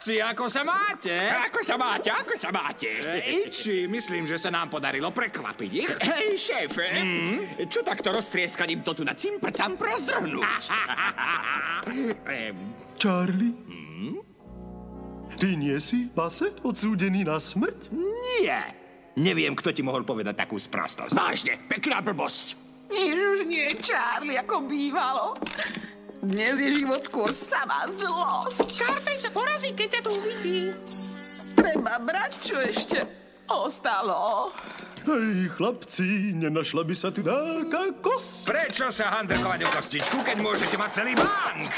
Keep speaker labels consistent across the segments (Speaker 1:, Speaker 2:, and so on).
Speaker 1: Chlapci, ako sa máte?
Speaker 2: Ako sa máte, ako sa máte?
Speaker 1: Iči, myslím, že sa nám podarilo prekvapiť ich.
Speaker 2: Hej, šéfe, čo takto roztrieskaním to tu na cimpr-campr rozdrhnúť?
Speaker 3: Charlie? Ty nie si v pase odsúdený na smrť?
Speaker 2: Nie. Neviem, kto ti mohol povedať takú sprostosť. Vážne, pekná blbosť.
Speaker 4: Už nie, Charlie, ako bývalo. Dnes je život skôr sama zlosť.
Speaker 5: Scarface sa porazí, keď ťa tu uvidí.
Speaker 4: Treba brať, čo ešte ostalo.
Speaker 3: Hej, chlapci, nenašla by sa tu taká kost?
Speaker 1: Prečo sa handrkovať o kostičku, keď môžete mať celý bank?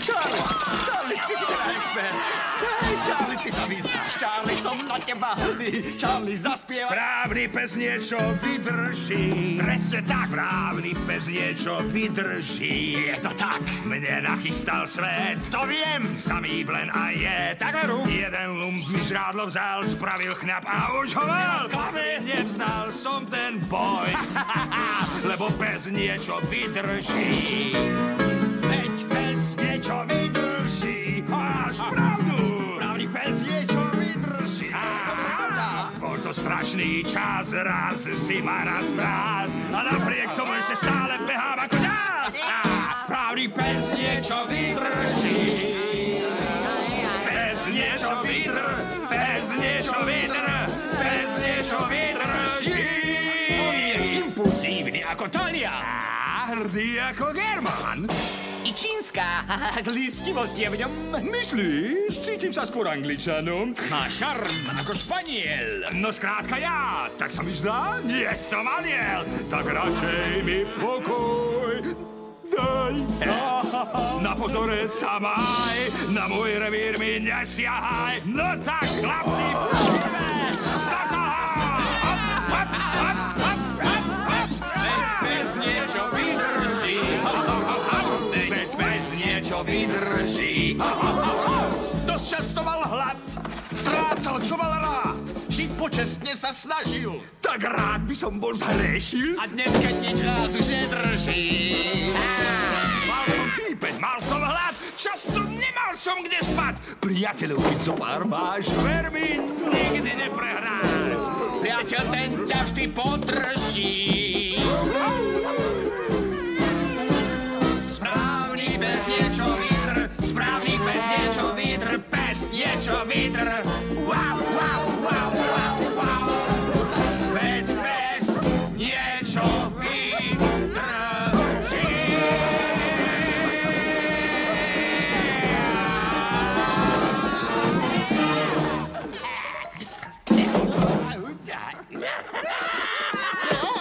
Speaker 2: Charlie, ty si teda expert. Hej, Charlie, ty sa vyznáš. Charlie, som na teba hrdý. Charlie, zaspievaj.
Speaker 1: Správny pes niečo vydrží.
Speaker 2: Presne tak.
Speaker 1: Správny pes niečo vydrží.
Speaker 2: Je to tak.
Speaker 1: Mne nachystal svet.
Speaker 2: To viem.
Speaker 1: Samý blen a je. Tak veru. Jeden lump mi žrádlo vzal, spravil chňap a už ho mal. Nevznal som ten boj. Lebo pes niečo vydrží.
Speaker 2: Veď pes niečo vydrží.
Speaker 1: Máš pravdu.
Speaker 2: Správny pes niečo vydrží.
Speaker 1: To pravda. Bol to strašný čas, raz zima, raz mráz. A napriek tomu ešte stále behám ako ďás.
Speaker 2: Správny pes niečo vydrží.
Speaker 1: Pes niečo pes niečo pes niečo vydrží.
Speaker 2: On je impulsívny ako Talia.
Speaker 1: Hrdý ako German.
Speaker 2: I čínska listivosť je v ňom.
Speaker 1: Myslíš? Cítim sa skôr Angličanom.
Speaker 2: Má šarm ako Španiel.
Speaker 1: No skrátka ja, tak sa mi zdá, nech som aniel. Tak radšej mi pokoj daj. Na pozore sa maj, na môj revír mi nesiahaj. No tak, chlapci, poďme do toho!
Speaker 2: Pes niečo vydrží.
Speaker 1: Veď pes niečo vydrží.
Speaker 2: Dosť často mal hlad. Strácal, čo mal rád. Žiť počestne sa snažil.
Speaker 1: Tak rád by som bol zhrešil.
Speaker 2: A dnes, keď nič nás už nedrží.
Speaker 1: Mal som pípeť, mal som hlad, často nemal som kde spať. Priateľov, keď zo pár máš, ver mi, nikdy neprehráš.
Speaker 2: Priateľ, ten ťa vždy podrží. Správny pes niečo vydr, správny pes niečo vydr, pes niečo vydr. Wow, wow, wow, wow, wow. Veď pes niečo vydrží.
Speaker 5: Oh.